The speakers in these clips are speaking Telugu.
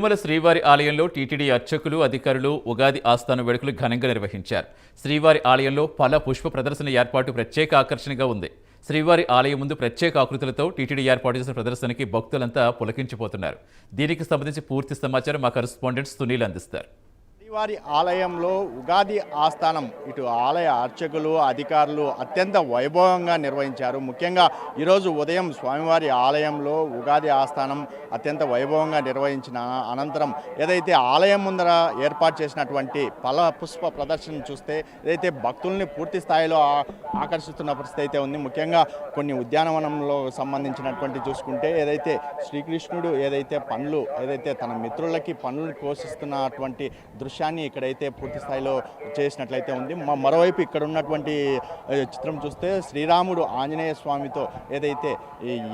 తిరుమల శ్రీవారి ఆలయంలో టీటీడీ అర్చకులు, అధికారులు ఉగాది ఆస్థాన వేడుకలు ఘనంగా నిర్వహించారు. శ్రీవారి ఆలయంలో ఫల పుష్ప ప్రదర్శన ఏర్పాటు ప్రత్యేక ఆకర్షణగా ఉంది. శ్రీవారి ఆలయం ముందు ప్రత్యేక ఆకృతులతో టీటీడీ ఏర్పాటు చేసిన ప్రదర్శనకి భక్తులంతా పులకించిపోతున్నారు. దీనికి సంబంధించి పూర్తి సమాచారం మా కరెస్పాండెంట్ సునీల్ అందిస్తారు. శ్రీవారి ఆలయంలో ఉగాది ఆస్థానం ఇటు ఆలయ అర్చకులు అధికారులు అత్యంత వైభవంగా నిర్వహించారు. ముఖ్యంగా ఈరోజు ఉదయం స్వామివారి ఆలయంలో ఉగాది ఆస్థానం అత్యంత వైభవంగా నిర్వహించిన అనంతరం ఏదైతే ఆలయం ముందర ఏర్పాటు చేసినటువంటి ఫల పుష్ప ప్రదర్శన చూస్తే ఏదైతే భక్తుల్ని పూర్తి స్థాయిలో ఆకర్షిస్తున్న పరిస్థితి అయితే ఉంది. ముఖ్యంగా కొన్ని ఉద్యానవనంలో సంబంధించినటువంటి చూసుకుంటే ఏదైతే శ్రీకృష్ణుడు ఏదైతే తన మిత్రులకి పండ్లను కోసిస్తున్నటువంటి దృశ్యాన్ని ఇక్కడైతే పూర్తి స్థాయిలో చేసినట్లయితే ఉంది. మరోవైపు ఇక్కడ ఉన్నటువంటి చిత్రం చూస్తే శ్రీరాముడు ఆంజనేయ స్వామితో ఏదైతే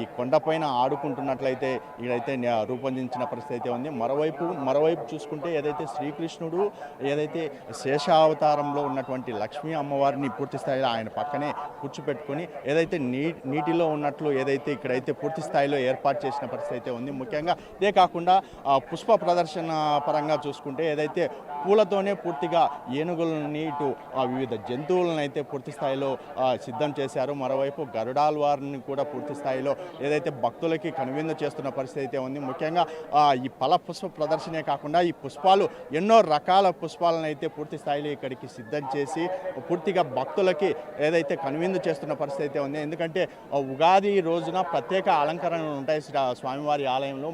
ఈ కొండపైన ఆడుకుంటున్నట్లయితే ఇక్కడైతే రూపొందించిన పరిస్థితి అయితే ఉంది. మరోవైపు చూసుకుంటే ఏదైతే శ్రీకృష్ణుడు ఏదైతే శేషావతారంలో ఉన్నటువంటి లక్ష్మీ అమ్మవారిని పూర్తి స్థాయిలో ఆయన పక్కనే కూర్చోపెట్టుకొని ఏదైతే నీటిలో ఉన్నట్లు ఏదైతే ఇక్కడైతే పూర్తి స్థాయిలో ఏర్పాటు చేసిన పరిస్థితి అయితే ఉంది. ముఖ్యంగా ఇదే కాకుండా పుష్ప ప్రదర్శన పరంగా చూసుకుంటే ఏదైతే పూలతోనే పూర్తిగా ఏనుగులని ఇటు వివిధ జంతువులను అయితే పూర్తి స్థాయిలో సిద్ధం చేశారు. మరోవైపు గరుడాల్వారిని కూడా పూర్తి స్థాయిలో ఏదైతే భక్తులకి కనువిందు చేస్తున్న పరిస్థితి అయితే ఉంది. ముఖ్యంగా ఈ ఫల పుష్ప ప్రదర్శనే కాకుండా ఈ పుష్పాలు ఎన్నో రకాల పుష్పాలను అయితే పూర్తి స్థాయిలో ఇక్కడికి సిద్ధం చేసి పూర్తిగా భక్తులకి ఏదైతే కనువిందు చేస్తున్న పరిస్థితి అయితే ఉంది. ఎందుకంటే ఉగాది రోజున ప్రత్యేక అలంకరణలు ఉంటాయి స్వామివారి ఆలయంలో.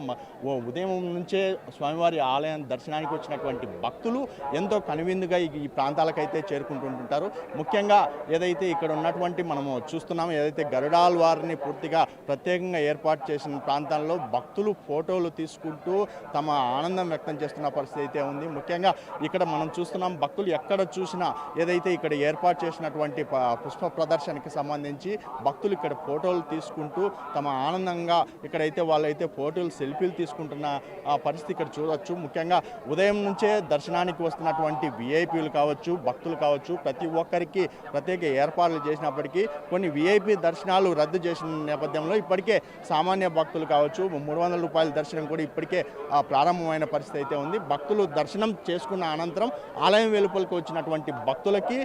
ఉదయం నుంచే స్వామివారి ఆలయం దర్శనానికి వచ్చినటువంటి భక్తులు ఎంతో కనువిందుగా ఈ ప్రాంతాలకైతే చేరుకుంటుంటారు. ముఖ్యంగా ఏదైతే ఇక్కడ ఉన్నటువంటి మనము చూస్తున్నాము ఏదైతే గరుడాల్వారిని పూర్తిగా ప్రత్యేకంగా ఏర్పాటు చేసిన ప్రాంతాల్లో భక్తులు ఫోటోలు తీసుకుంటూ తమ ఆనందం వ్యక్తం చేస్తున్న పరిస్థితి అయితే ఉంది. ముఖ్యంగా ఇక్కడ మనం చూస్తున్నాం భక్తులు ఎక్కడ చూసినా ఏదైతే ఇక్కడ ఏర్పాటు చేసినటువంటి పుష్ప ప్రదర్శనకి సంబంధించి భక్తులు ఇక్కడ ఫోటోలు తీసుకుంటూ తమ ఆనందంగా ఇక్కడైతే వాళ్ళైతే ఫోటోలు సెల్ఫీలు తీసుకుంటున్న పరిస్థితి ఇక్కడ చూడవచ్చు. ముఖ్యంగా ఉదయం నుంచే దర్శనానికి వస్తున్నటువంటి విఐపీలు కావచ్చు, భక్తులు కావచ్చు, ప్రతి ఒక్కరికి ప్రత్యేక ఏర్పాట్లు చేసినప్పటికీ కొన్ని విఐపీ దర్శనాలు రద్దు చేసిన నేపథ్యంలో ఇప్పటికే సామాన్య భక్తులు కావచ్చు 300 రూపాయల దర్శనం కూడా ఇప్పటికే ప్రారంభమైన పరిస్థితి అయితే ఉంది. భక్తులు దర్శనం చేసుకున్న అనంతరం ఆలయం వెలుపలికి వచ్చినటువంటి భక్తులకి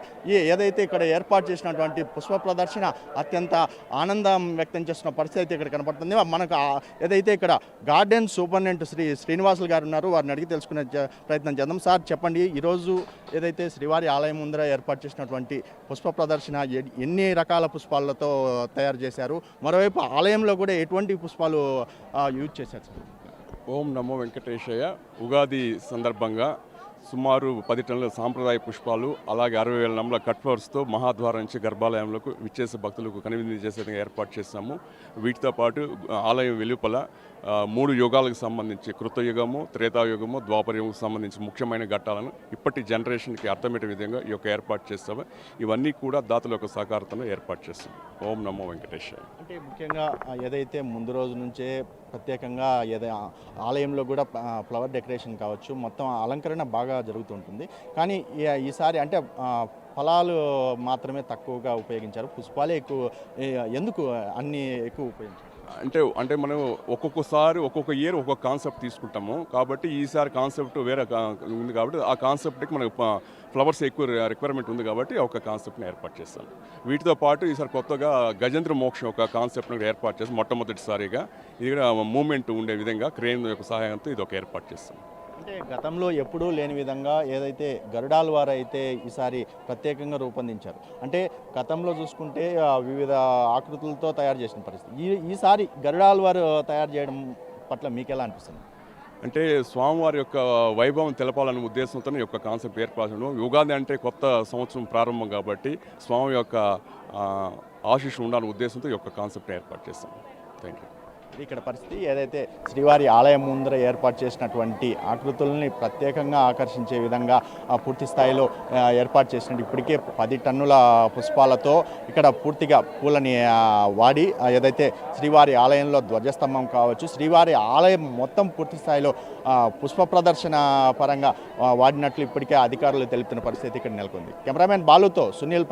ఏదైతే ఇక్కడ ఏర్పాటు చేసినటువంటి పుష్ప ప్రదర్శన అత్యంత ఆనందం వ్యక్తం చేస్తున్న పరిస్థితి అయితే ఇక్కడ కనపడుతుంది. మనకు ఏదైతే ఇక్కడ గార్డెన్ సూపరింటెండెంట్ శ్రీనివాసులు గారు ఉన్నారు, వారిని అడిగి తెలుసుకునే ప్రయత్నం చేద్దాం. సార్ చెప్పండి, ఈరోజు ఏదైతే శ్రీవారి ఆలయం ముందర ఏర్పాటు చేసినటువంటి పుష్ప ప్రదర్శన ఎన్ని రకాల పుష్పాలతో తయారు చేశారు, మరోవైపు ఆలయంలో కూడా ఎటువంటి పుష్పాలు యూజ్ చేశారు సార్? ఓం నమో వెంకటేశయ్య. ఉగాది సందర్భంగా సుమారు 10 టన్నుల సాంప్రదాయ పుష్పాలు అలాగే 60,000 నమ్మల కట్ ఫ్లవర్స్తో మహాద్వారం నుంచి గర్భాలయంలోకి విచ్చేసే భక్తులకు కనువిందు చేసే విధంగా ఏర్పాటు చేస్తాము. వీటితో పాటు ఆలయం వెలుపల 3 యుగాలకు సంబంధించి కృతయుగము, త్రేతాయుగము, ద్వాపరయుగకు సంబంధించి ముఖ్యమైన ఘట్టాలను ఇప్పటి జనరేషన్కి అర్థమయ్యే విధంగా ఈ యొక్క ఏర్పాటు చేస్తాము. ఇవన్నీ కూడా దాతల యొక్క సహకారంతో ఏర్పాటు చేస్తాం. ఓం నమో వెంకటేశ్వర. అంటే ముఖ్యంగా ఏదైతే ముందు రోజు నుంచే ప్రత్యేకంగా ఆలయంలో కూడా ఫ్లవర్ డెకరేషన్ కావచ్చు, మొత్తం అలంకరణ బాగా జరుగుతుంటుంది. కానీ ఈసారి అంటే ఫలాలు మాత్రమే తక్కువగా ఉపయోగించారు, పుష్పాలే ఎక్కువ. ఎందుకు అన్ని ఎక్కువ ఉపయోగించారు? అంటే మనం ఒక్కొక్కసారి ఒక్కొక్క ఇయర్ ఒక్కొక్క కాన్సెప్ట్ తీసుకుంటాము. కాబట్టి ఈసారి కాన్సెప్ట్ వేరే ఉంది కాబట్టి ఆ కాన్సెప్ట్కి మనకు ఫ్లవర్స్ ఎక్కువ రిక్వైర్మెంట్ ఉంది కాబట్టి ఒక కాన్సెప్ట్ని ఏర్పాటు చేస్తాను. వీటితో పాటు ఈసారి కొత్తగా గజేంద్ర మోక్షం ఒక కాన్సెప్ట్ని ఏర్పాటు చేస్తాం. మొట్టమొదటిసారిగా ఇది కూడా మూమెంట్ ఉండే విధంగా క్రేన్ యొక్క సహాయంతో ఇది ఒక ఏర్పాటు చేస్తాం. అంటే గతంలో ఎప్పుడూ లేని విధంగా ఏదైతే గరుడాల్వారు అయితే ఈసారి ప్రత్యేకంగా రూపొందించారు. అంటే గతంలో చూసుకుంటే వివిధ ఆకృతులతో తయారు చేసిన పరిస్థితి, ఈసారి గరుడాల్వారు తయారు చేయడం పట్ల మీకు ఎలా అనిపిస్తుంది? అంటే స్వామివారి యొక్క వైభవం తెలపాలనే ఉద్దేశంతో ఈ యొక్క కాన్సెప్ట్ ఏర్పాటు. ఉగాది అంటే కొత్త సంవత్సరం ప్రారంభం కాబట్టి స్వామి యొక్క ఆశీస్సు ఉండాలనే ఉద్దేశంతో ఈ యొక్క కాన్సెప్ట్ ఏర్పాటు చేస్తాం. Thank you. ఇక్కడ పరిస్థితి ఏదైతే శ్రీవారి ఆలయం ముందర ఏర్పాటు చేసినటువంటి ఆకృతుల్ని ప్రత్యేకంగా ఆకర్షించే విధంగా పూర్తి స్థాయిలో ఏర్పాటు చేసినట్టు ఇప్పటికే 10 టన్నుల పుష్పాలతో ఇక్కడ పూర్తిగా పూలని వాడి ఏదైతే శ్రీవారి ఆలయంలో ధ్వజస్తంభం కావచ్చు, శ్రీవారి ఆలయం మొత్తం పూర్తి స్థాయిలో పుష్ప ప్రదర్శన పరంగా వాడినట్లు ఇప్పటికే అధికారులు తెలుపుతున్న పరిస్థితి ఇక్కడ నెలకొంది. కెమెరామెన్ బాలుతో సునీల్.